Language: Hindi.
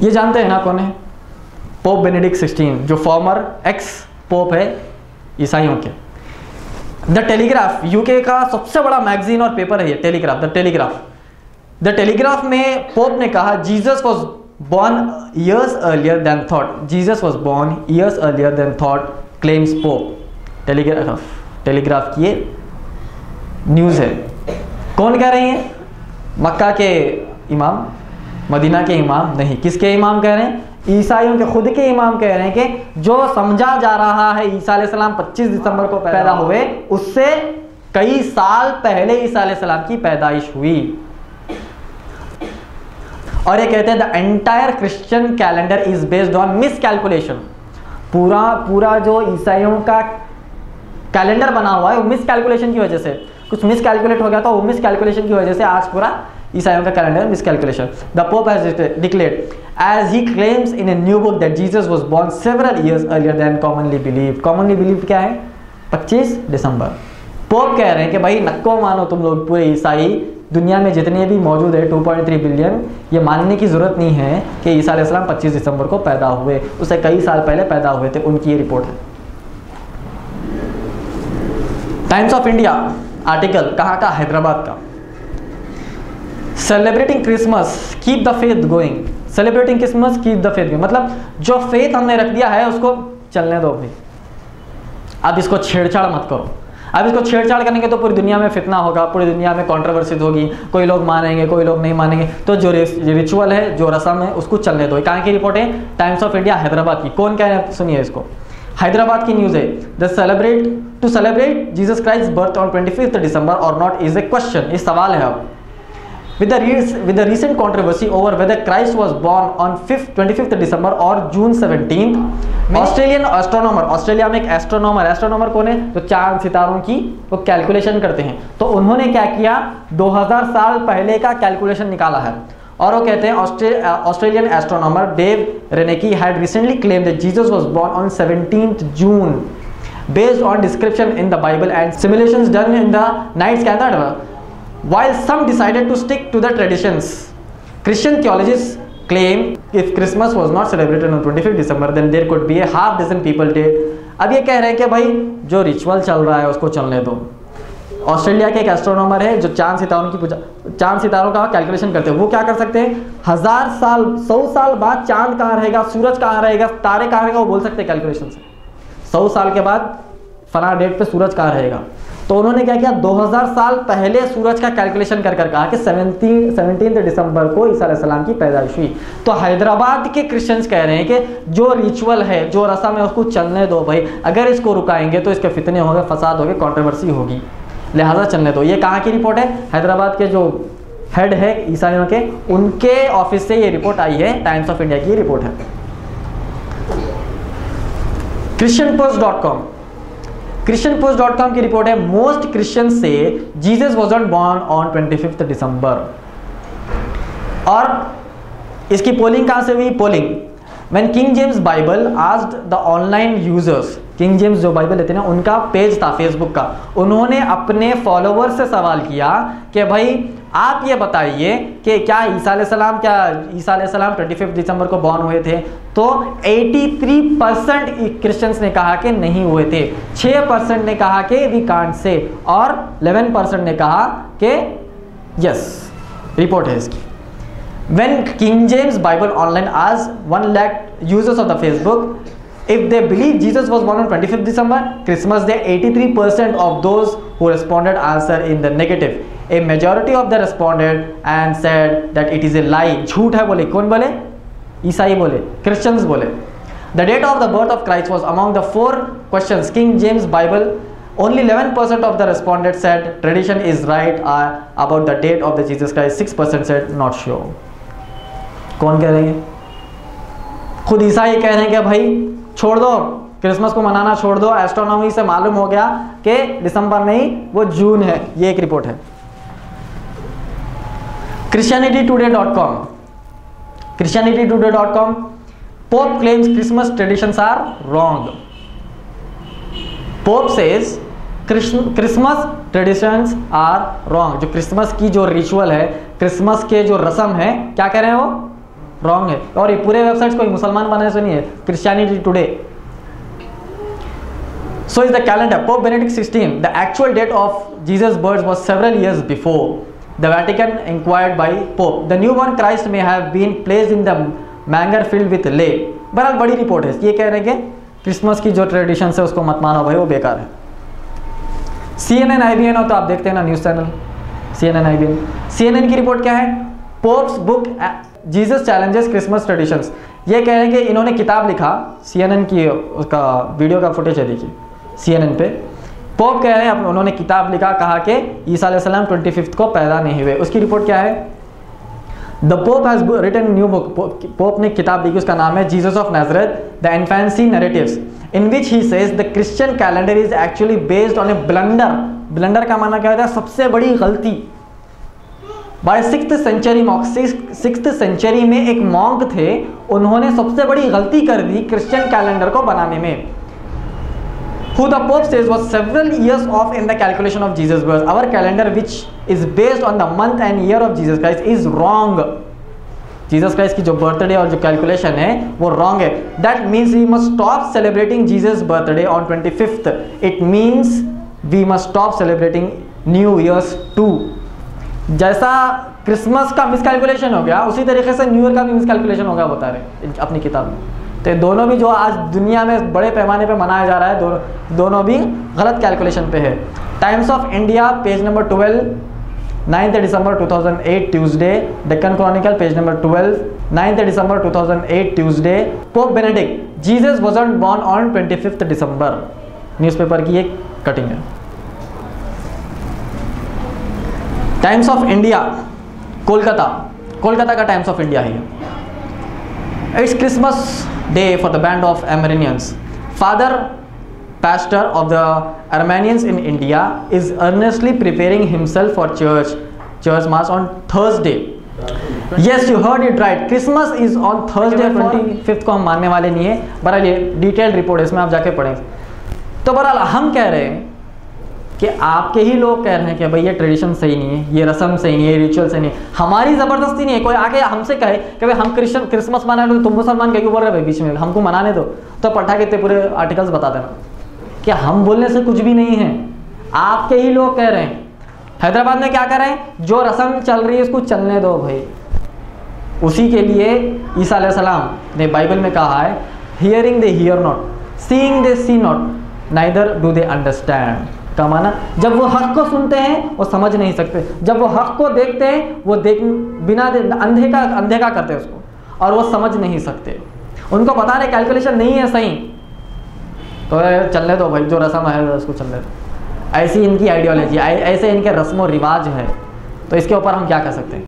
ये जानते हैं ना कौन है? पोप बेनेडिक्ट 16, जो फॉर्मर एक्स पोप है ईसाइयों के। द टेलीग्राफ यूके का सबसे बड़ा मैगजीन और पेपर है ये, टेलीग्राफ, द टेलीग्राफ में पोप ने कहा Jesus was born years earlier than thought. Jesus was born years earlier than thought, claims Pope। Telegraph की ये न्यूज़ है। कौन कह रही है? मक्का के इमाम, मदीना के इमाम नहीं, किसके इमाम कह रहे हैं? ईसाइयों के खुद के इमाम कह रहे हैं कि जो समझा जा रहा है ईसा अलैहिस्सलाम 25 दिसंबर को पैदा हुए, उससे कई साल पहले ईसा अलैहिस्सलाम की पैदाइश हुई। और ये कहते हैं the entire Christian calendar is based on miss calculation. पूरा जो ईसाइयों का कैलेंडर बना हुआ है वो मिस कैलकुलेशन की वजह से, कुछ मिस कैलकुलेट हो गया था, वो मिस कैलकुलेशन की वजह से आज पूरा ईसाइयों का calendar miscalculation. The pope has declared as he claims in a new book that Jesus was born several years earlier than commonly believed. Commonly believed क्या है? 25 दिसंबर। पोप कह रहे हैं कि भाई नक्को मानो तुम लोग, पूरे ईसाई दुनिया में जितने भी मौजूद है 2.3 बिलियन, ये मानने की जरूरत नहीं है कि ईसा अलैहिस्सलाम 25 दिसंबर को पैदा हुए, उससे कई साल पहले पैदा हुए थे। उनकी ये रिपोर्ट है। टाइम्स ऑफ इंडिया आर्टिकल कहाँ का? हैदराबाद का। Celebrating Christmas keep the faith going. Celebrating Christmas keep the faith going, मतलब जो फेथ हमने रख दिया है उसको चलने दो भाई, अब इसको छेड़छाड़ मत करो। अब इसको छेड़छाड़ करेंगे तो पूरी दुनिया में फितना होगा, पूरी दुनिया में कंट्रोवर्सी होगी, कोई लोग मानेंगे, कोई लोग नहीं मानेंगे। तो जो रिचुअल है, जो रस्म है, उसको चलने दो। कहाँ की रिपोर्ट है? टाइम्स ऑफ इंडिया हैदराबाद की। कौन कह रहे हैं? सुनिए इसको, हैदराबाद की न्यूज़ है। To celebrate Jesus Christ birth on 25 December और नॉट इज ए क्वेश्चन। ये सवाल है। अब with the recent controversy over whether Christ was born on 25th December or June 17th, Australian astronomer, Australia में एक एस्ट्रोनॉमर कौन है? जो चांद सितारों की वो कैलकुलेशन करते हैं। तो उन्होंने क्या किया? 2000 साल पहले का कैलकुलेशन निकाला है। और वो कहते हैं Australian astronomer Dave Reneke had recently claimed that Jesus was born on 17th June based on description in the Bible and simulations done in the night sky. While some decided to stick to the traditions, Christian theologians claim if Christmas was not celebrated on 25th December, then there could be a half dozen people dead. अब ये कह रहे हैं कि भाई जो रिचुअल चल रहा है उसको चलने दो। ऑस्ट्रेलिया के एक एस्ट्रोनॉमर है जो चांद सितारों का कैलकुलेशन करते हैं। वो क्या कर सकते हैं? 1000 साल 100 साल बाद चांद कहाँ रहेगा, सूरज कहाँ रहेगा, तारे कहाँ रहेगा, वो बोल सकते हैं कैलकुलेशन से। 100 साल के बाद फला डेट पे सूरज कहाँ रहेगा। तो उन्होंने क्या किया? 2000 साल पहले सूरज का कैलकुलेशन कर कहा कि 17 दिसंबर को ईसा अलैहिस्सलाम की पैदाइश हुई। तो हैदराबाद के क्रिश्चियंस कह रहे हैं कि जो रिचुअल है, जो रस्म है, उसको चलने दो भाई। अगर इसको रुकाएंगे तो इसके फितने होंगे, फसाद होंगे, कंट्रोवर्सी होगी, लिहाजा चलने दो। ये कहाँ की रिपोर्ट है? हैदराबाद के जो हेड है ईसाइयों के, उनके ऑफिस से ये रिपोर्ट आई है। टाइम्स ऑफ इंडिया की रिपोर्ट है। christianpost.com की रिपोर्ट है। Most Christian say Jesus was not born on 25th December. और इसकी पोलिंग कहां से हुई? Polling when King James Bible asked the online users, King James जो बाइबल लेते हैं ना, उनका पेज था फेसबुक का, उन्होंने अपने फॉलोवर्स से सवाल किया कि भाई आप ये बताइए कि क्या ईसा अलैहिस्सलाम 25 दिसंबर को बॉर्न हुए थे? तो 83% क्रिश्चियंस ने कहा कि नहीं हुए थे, 6% ने कहा कि वी कांट से, और 11% ने कहा कि यस। रिपोर्ट है इसकी। When King James Bible Online asked 1 lakh users of the Facebook if they believe Jesus was born on 25th December, Christmas Day, 83% of those who responded answered in the negative. A majority of them responded and said that it is a lie. झूठ है बोले। कौन बोले? ईसाई बोले, क्रिश्चियंस बोले। The date of the birth of Christ was among the 4 questions. King James Bible, only 11% of the respondents said tradition is right about the date of the Jesus Christ. 6% said not sure. कौन कह रहे हैं? खुद ईसाई कह रहे हैं कि भाई छोड़ दो, क्रिसमस को मनाना छोड़ दो, एस्ट्रोनॉमी से मालूम हो गया कि दिसंबर नहीं वो जून है। ये एक रिपोर्ट है। Christianitytoday.com Pope claims Christmas traditions are wrong. Pope says Christmas traditions are wrong. जो क्रिसमस की जो रिचुअल है, क्रिसमस के जो रस्म है, क्या कह रहे हैं वो? रॉन्ग है। और ये पूरे वेबसाइट्स कोई मुसलमान बनाने से नहीं है, Christianity today. So is the calendar. Pope Benedict XVI, the actual date of Jesus' birth was several years before. The Vatican inquired by Pope. The newborn Christ may have been placed in the manger filled with lay. बहरहाल बड़ी रिपोर्ट है, ये कह रहे हैं कि क्रिसमस की जो ट्रेडिशन है उसको मत मानो भाई, वो बेकार है। CNN IBN हो तो आप देखते हैं ना news channel CNN IBN। CNN की रिपोर्ट क्या है? Pops book Jesus challenges Christmas traditions. ये कह रहे हैं कि इन्होंने किताब लिखा, CNN की उसका वीडियो का फुटेज है, देखिए CNN पे। पोप कह रहे हैं, उन्होंने किताब लिखा, कहा कि ईसा अलैहिस्सलाम 25 को पैदा नहीं हुए। उसकी रिपोर्ट क्या है? The pope has written new book. Pope ने किताब लिखी, उसका नाम है Jesus of Nazareth the infancy narratives, in which he says the Christian calendar is actually based on a blunder. Blunder का माना क्या होता है? सबसे बड़ी गलती। Bye 6th century monk, 6th century में एक मॉन्क थे, उन्होंने सबसे बड़ी गलती कर दी क्रिश्चियन कैलेंडर को बनाने में। Who the Pope says was several years off in the calculation of Jesus' birth. Our calendar, which is based on the month and year of Jesus Christ, is wrong. Jesus Christ की जो बर्थडे और जो कैलकुलेशन है वो रॉन्ग है। That means we must stop celebrating Jesus' birthday on 25th. It means we must stop celebrating New Year's too. जैसा क्रिसमस का मिसकैलकुलेशन हो गया, उसी तरीके से न्यू ईयर का भी मिसकैलकुलेशन हो गया, बता रहे अपनी किताब में। तो दोनों भी जो आज दुनिया में बड़े पैमाने पे मनाया जा रहा है, दोनों भी गलत कैलकुलेशन पे है। Times of India page number 12, 9 December 2008 Tuesday. Deccan Chronicle page number 12, 9 December 2008 Tuesday. Pope Benedict, Jesus wasn't born on 25 December. Newspaper की एक कटिंग है। टाइम्स ऑफ इंडिया कोलकाता का टाइम्स ऑफ इंडिया है। It's Christmas day for the band of Armenians. Father pastor of the Armenians in India is earnestly preparing himself for church mass on Thursday. Yes, you heard it right. Christmas is on Thursday 25th को हम मानने वाले नहीं है। बहरहाल ये डिटेल्ड रिपोर्ट है, इसमें आप जाके पढ़ेंगे। तो बहरहाल हम कह रहे हैं कि आपके ही लोग कह रहे हैं कि भाई ये ट्रेडिशन सही नहीं है, ये रस्म सही नहीं है, ये रिचुअल सही नहीं है। हमारी ज़बरदस्ती नहीं है। कोई आके हमसे कहे कि भाई हम क्रिसमस मना रहे हो, तुम मुसलमान क्यों बोल रहे हो बीच में, हमको मनाने दो, तो पढ़ा के पूरे आर्टिकल्स बता देना कि हम बोलने से कुछ भी नहीं है, आपके ही लोग कह रहे हैं। हैदराबाद में क्या कर रहे हैं? जो रस्म चल रही है उसको चलने दो भाई। उसी के लिए ईसा अलैहिस्सलाम ने बाइबल में कहा है, hearing they hear not, seeing they see not, neither do they understand. का माना जब वो हक को सुनते हैं वो समझ नहीं सकते, जब वो हक को देखते हैं वो बिना अंधे का करते हैं उसको, और वो समझ नहीं सकते। उनको पता नहीं, कैलकुलेशन नहीं है सही, तो चलने दो भाई, जो रस्म है उसको चलने दो। ऐसी इनकी आइडियोलॉजी, ऐसे इनके रस्म और रिवाज है, तो इसके ऊपर हम क्या कर सकते हैं।